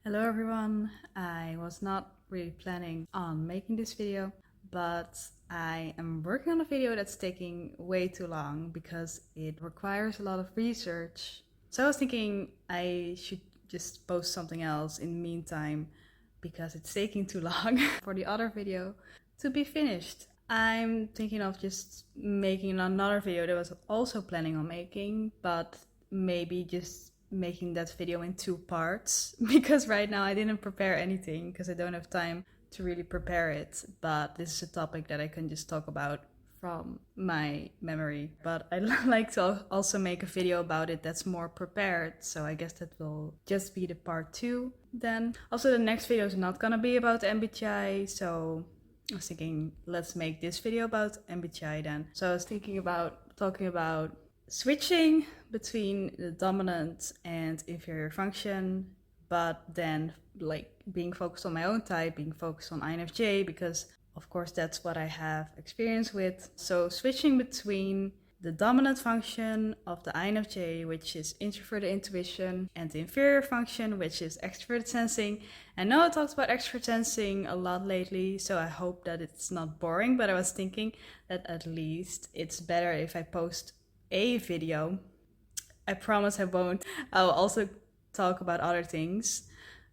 Hello everyone, I was not really planning on making this video, but I am working on a video that's taking way too long because it requires a lot of research. So I was thinking I should just post something else in the meantime because it's taking too long for the other video to be finished. I'm thinking of just making another video that I was also planning on making, but maybe just making that video in 2 parts because right now I didn't prepare anything because I don't have time to really prepare it, but this is a topic that I can just talk about from my memory. But I'd like to also make a video about it that's more prepared, so I guess that will just be the part 2 then. Also, the next video is not gonna be about MBTI, so I was thinking let's make this video about MBTI then. So I was thinking about talking about switching between the dominant and inferior function, but then like being focused on my own type, being focused on INFJ, because of course that's what I have experience with. So switching between the dominant function of the INFJ, which is introverted intuition, and the inferior function, which is extroverted sensing. I know I talked about extroverted sensing a lot lately, so I hope that it's not boring, but I was thinking that at least it's better if I post a video. I promise I won't. I'll also talk about other things,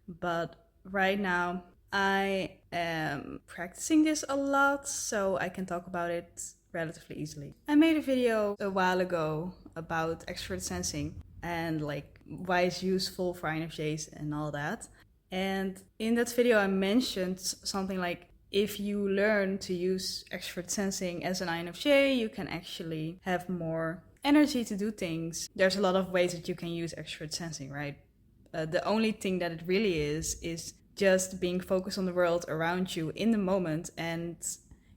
but right now I am practicing this a lot, so I can talk about it relatively easily. I made a video a while ago about extroverted sensing and like why it's useful for INFJs and all that. And in that video I mentioned something like, if you learn to use extroverted sensing as an INFJ, you can actually have more energy to do things. There's a lot of ways that you can use extroverted sensing, right? The only thing that it really is just being focused on the world around you in the moment and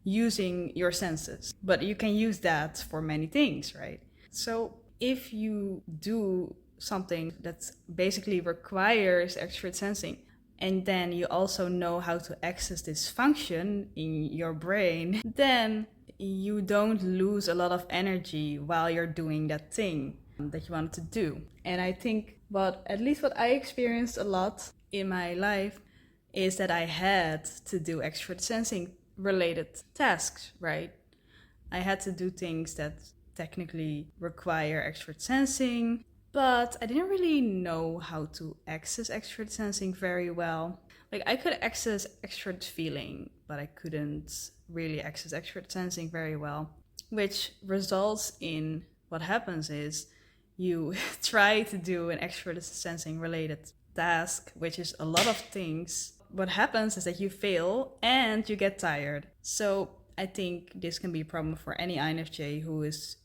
using your senses. But you can use that for many things, right? So if you do something that basically requires extroverted sensing, and then you also know how to access this function in your brain, then you don't lose a lot of energy while you're doing that thing that you wanted to do. And I think at least what I experienced a lot in my life is that I had to do extroverted sensing related tasks, right? I had to do things that technically require extroverted sensing, but I didn't really know how to access extroverted sensing very well. Like, I could access extrovert feeling, but I couldn't really access extrovert sensing very well, which results in what happens is you try to do an extrovert sensing related task, which is a lot of things. What happens is that you fail and you get tired. So I think this can be a problem for any INFJ who is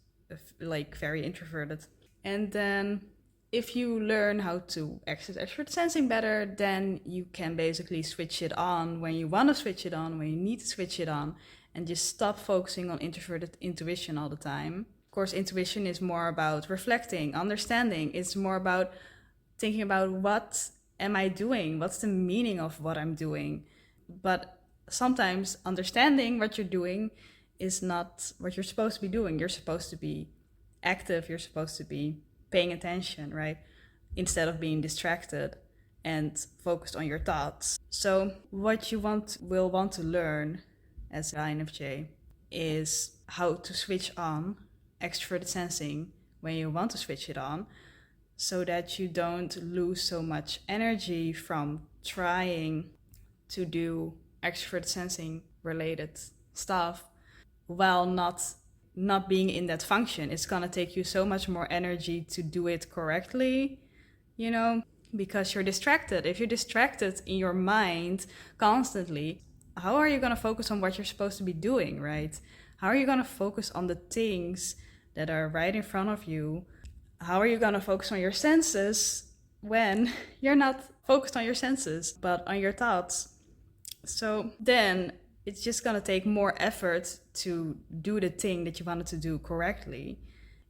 like very introverted. And then if you learn how to access extrovert sensing better, then you can basically switch it on when you want to switch it on, when you need to switch it on, and just stop focusing on introverted intuition all the time. Of course, intuition is more about reflecting, understanding. It's more about thinking about, what am I doing? What's the meaning of what I'm doing? But sometimes understanding what you're doing is not what you're supposed to be doing. You're supposed to be active, you're supposed to be paying attention, right? Instead of being distracted and focused on your thoughts. So what you will want to learn as an INFJ is how to switch on extroverted sensing when you want to switch it on, so that you don't lose so much energy from trying to do extroverted sensing related stuff while not being in that function. It's gonna take you so much more energy to do it correctly, because you're distracted. If you're distracted in your mind constantly, how are you gonna focus on what you're supposed to be doing, right? How are you gonna focus on the things that are right in front of you? How are you gonna focus on your senses when you're not focused on your senses, but on your thoughts? So then it's just gonna take more effort to do the thing that you wanted to do correctly.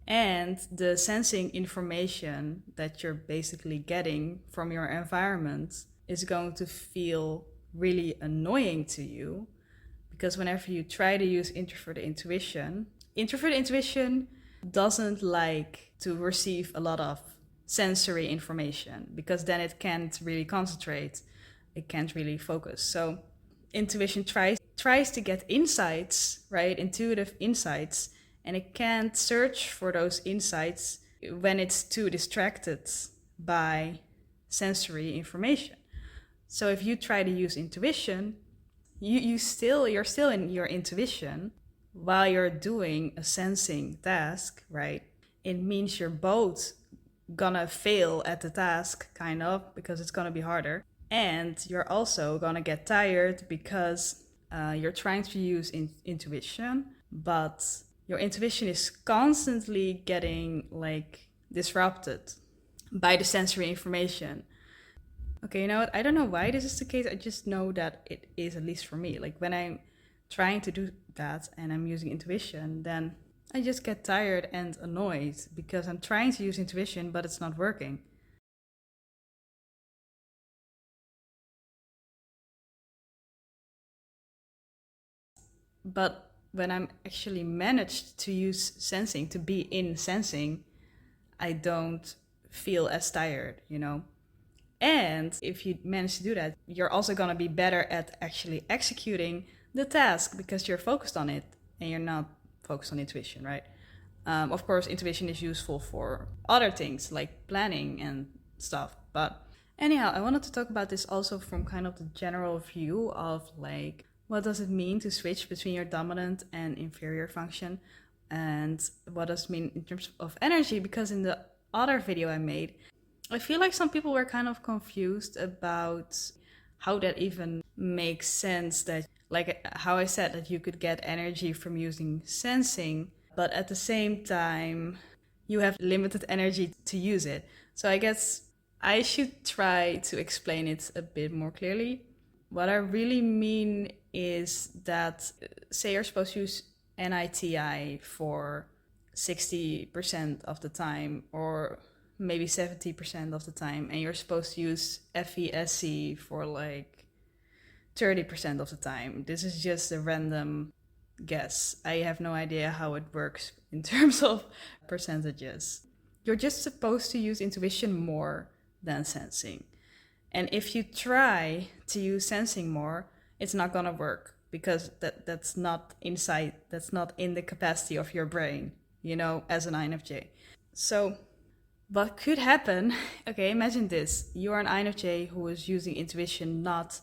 And the sensing information that you're basically getting from your environment is going to feel really annoying to you, because whenever you try to use introverted intuition doesn't like to receive a lot of sensory information, because then it can't really concentrate, it can't really focus. So intuition tries to get insights, right? Intuitive insights, and it can't search for those insights when it's too distracted by sensory information. So if you try to use intuition, you're still in your intuition while you're doing a sensing task, right? It means you're both gonna fail at the task, kind of, because it's gonna be harder. And you're also gonna get tired because you're trying to use intuition, but your intuition is constantly getting like disrupted by the sensory information. Okay, you know what? I don't know why this is the case. I just know that it is, at least for me. Like when I'm trying to do that and I'm using intuition, then I just get tired and annoyed because I'm trying to use intuition, but it's not working. But when I'm actually managed to use sensing, to be in sensing, I don't feel as tired, you know? And if you manage to do that, you're also going to be better at actually executing the task because you're focused on it and you're not focused on intuition, right? Of course, intuition is useful for other things like planning and stuff. But anyhow, I wanted to talk about this also from kind of the general view of like, what does it mean to switch between your dominant and inferior function? And what does it mean in terms of energy? Because in the other video I made, I feel like some people were kind of confused about how that even makes sense, that like how I said that you could get energy from using sensing, but at the same time you have limited energy to use it. So I guess I should try to explain it a bit more clearly. What I really mean is that, say you're supposed to use NITI for 60% of the time, or maybe 70% of the time, and you're supposed to use FESC for like 30% of the time. This is just a random guess. I have no idea how it works in terms of percentages. You're just supposed to use intuition more than sensing. And if you try to use sensing more, it's not gonna work because that's not inside, that's not in the capacity of your brain, you know, as an INFJ. So what could happen, okay, imagine this. You are an INFJ who is using intuition not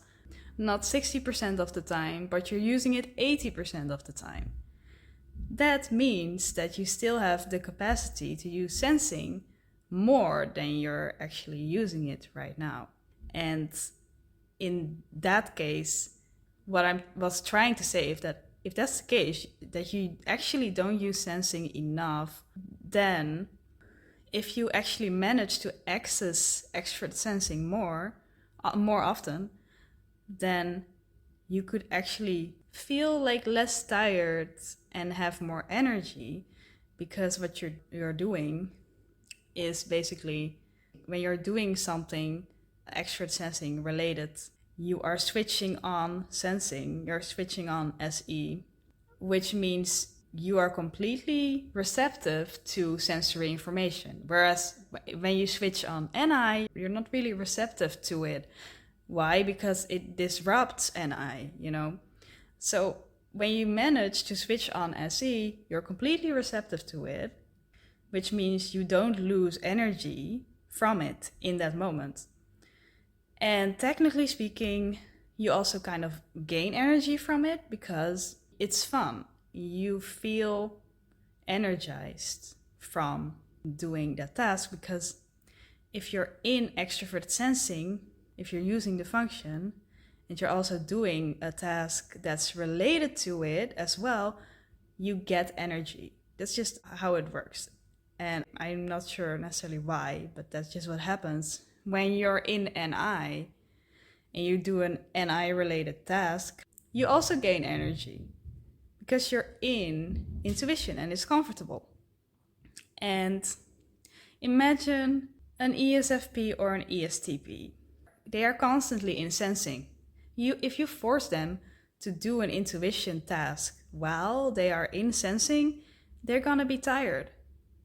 60% of the time, but you're using it 80% of the time. That means that you still have the capacity to use sensing more than you're actually using it right now. And in that case, what I was trying to say is that if that's the case, that you actually don't use sensing enough, then if you actually manage to access extrovert sensing more often, then you could actually feel like less tired and have more energy, because what you're doing is basically, when you're doing something extrovert sensing related, you are switching on sensing, you're switching on SE, which means you are completely receptive to sensory information. Whereas when you switch on NI, you're not really receptive to it. Why? Because it disrupts NI, you know? So when you manage to switch on SE, you're completely receptive to it, which means you don't lose energy from it in that moment. And technically speaking, you also kind of gain energy from it because it's fun. You feel energized from doing that task, because if you're in extrovert sensing, if you're using the function and you're also doing a task that's related to it as well, you get energy. That's just how it works. And I'm not sure necessarily why, but that's just what happens. When you're in NI and you do an NI related task, you also gain energy because you're in intuition and it's comfortable. And imagine an ESFP or an ESTP. They are constantly in sensing. If you force them to do an intuition task while they are in sensing, they're gonna be tired.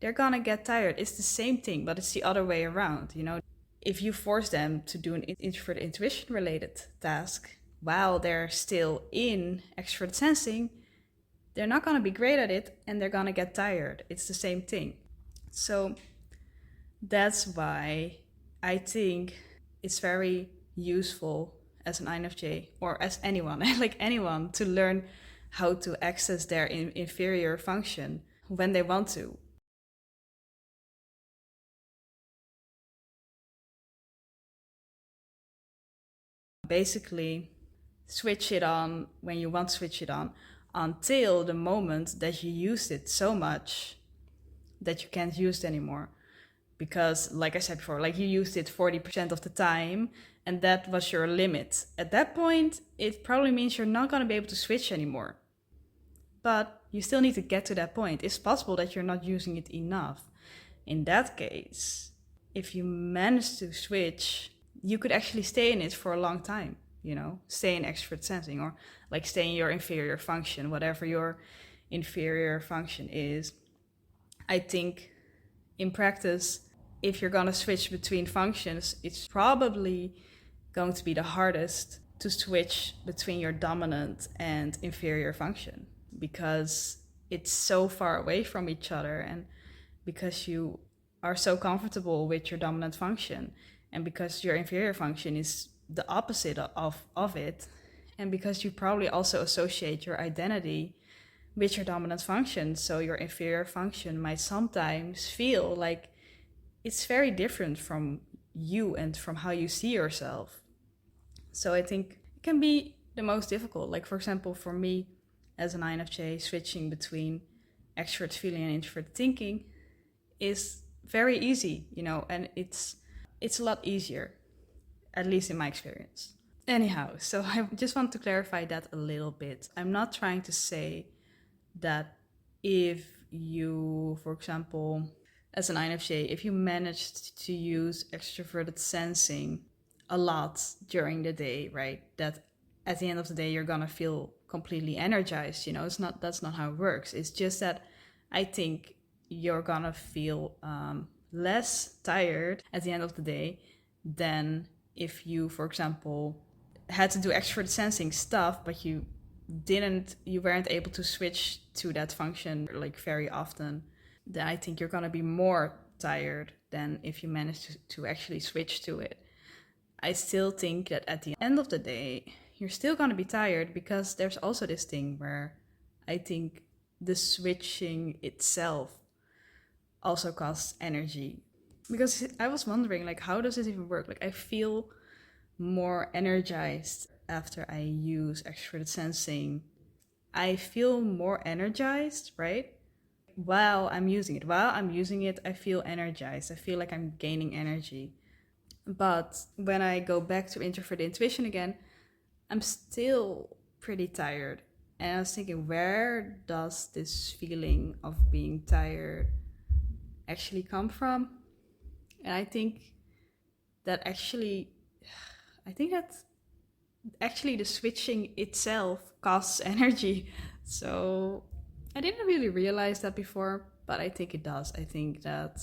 they're gonna get tired. It's the same thing, but it's the other way around, you know. If you force them to do an introvert intuition related task while they're still in extrovert sensing, they're not gonna be great at it and they're gonna get tired. It's the same thing. So that's why I think it's very useful as an INFJ or as anyone, like anyone, to learn how to access their inferior function when they want to. Basically, switch it on when you want to switch it on until the moment that you used it so much that you can't use it anymore. Because, like I said before, like you used it 40% of the time and that was your limit. At that point, it probably means you're not going to be able to switch anymore. But you still need to get to that point. It's possible that you're not using it enough. In that case, if you manage to switch, you could actually stay in it for a long time, you know, stay in extrovert sensing or like stay in your inferior function, whatever your inferior function is. I think in practice, if you're going to switch between functions, it's probably going to be the hardest to switch between your dominant and inferior function because it's so far away from each other and because you are so comfortable with your dominant function and because your inferior function is the opposite of it and because you probably also associate your identity with your dominant function. So your inferior function might sometimes feel like it's very different from you and from how you see yourself. So I think it can be the most difficult. Like, for example, for me as an INFJ, switching between extrovert feeling and introvert thinking is very easy, you know, and it's a lot easier, at least in my experience. Anyhow, so I just want to clarify that a little bit. I'm not trying to say that if you, for example, as an INFJ, if you managed to use extroverted sensing a lot during the day, right, that at the end of the day you're gonna feel completely energized, you know, that's not how it works. It's just that I think you're gonna feel less tired at the end of the day than if you, for example, had to do extrovert sensing stuff, but you weren't able to switch to that function like very often. Then I think you're gonna be more tired than if you manage to actually switch to it. I still think that at the end of the day, you're still gonna be tired because there's also this thing where I think the switching itself also costs energy. Because I was wondering, like, how does this even work? Like, I feel more energized after I use extroverted sensing. I feel more energized, right? While I'm using it, I feel energized. I feel like I'm gaining energy. But when I go back to introverted intuition again, I'm still pretty tired. And I was thinking, where does this feeling of being tired actually come from? And I think that actually the switching itself costs energy. So I didn't really realize that before, but I think it does. I think that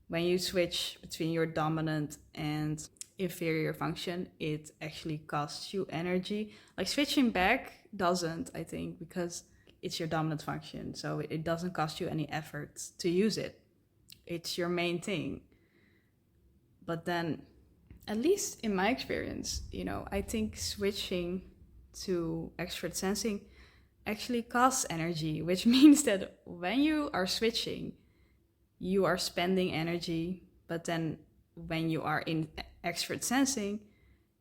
when you switch between your dominant and inferior function, it actually costs you energy. Like switching back doesn't, I think, because it's your dominant function. So it doesn't cost you any effort to use it. It's your main thing. But then, at least in my experience, you know, I think switching to extrovert sensing actually costs energy, which means that when you are switching, you are spending energy, but then when you are in extrovert sensing,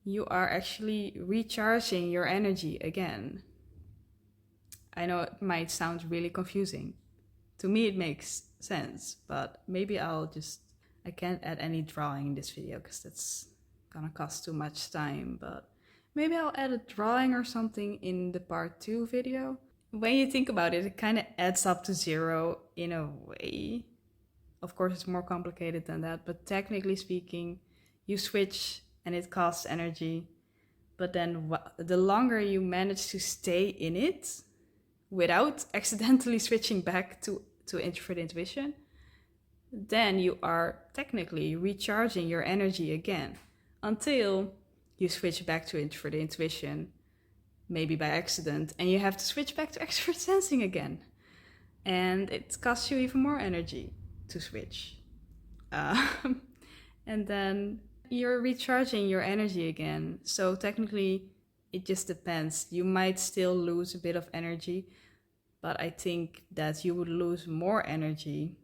you are actually recharging your energy again. I know it might sound really confusing. To me, it makes sense, but maybe I can't add any drawing in this video because that's gonna cost too much time, but maybe I'll add a drawing or something in the part 2 video. When you think about it, it kind of adds up to 0 in a way. Of course, it's more complicated than that, but technically speaking, you switch and it costs energy. But then the longer you manage to stay in it without accidentally switching back to introvert intuition, then you are technically recharging your energy again until you switch back to introvert intuition, maybe by accident, and you have to switch back to extrovert sensing again. And it costs you even more energy to switch. And then you're recharging your energy again. So technically, it just depends. You might still lose a bit of energy, but I think that you would lose more energy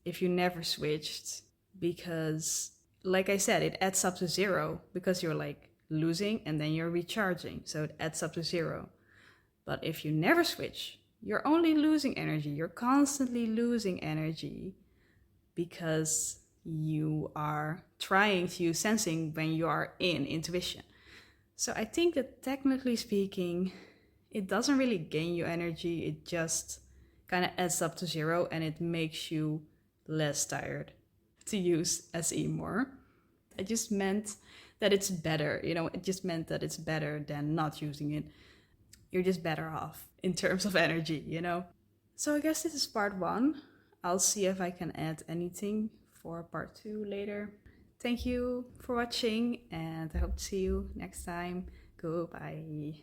if you never switched, because, like I said, it adds up to 0 because you're like losing and then you're recharging. So it adds up to 0. But if you never switch, you're only losing energy. You're constantly losing energy because you are trying to use sensing when you are in intuition. So I think that technically speaking, it doesn't really gain you energy. It just kind of adds up to 0 and it makes you less tired to use SE more. It just meant that it's better, it just meant that it's better than not using it. You're just better off in terms of energy. So I guess this is part 1. I'll see if I can add anything for part 2 later. Thank you for watching, and I hope to see you next time. Goodbye.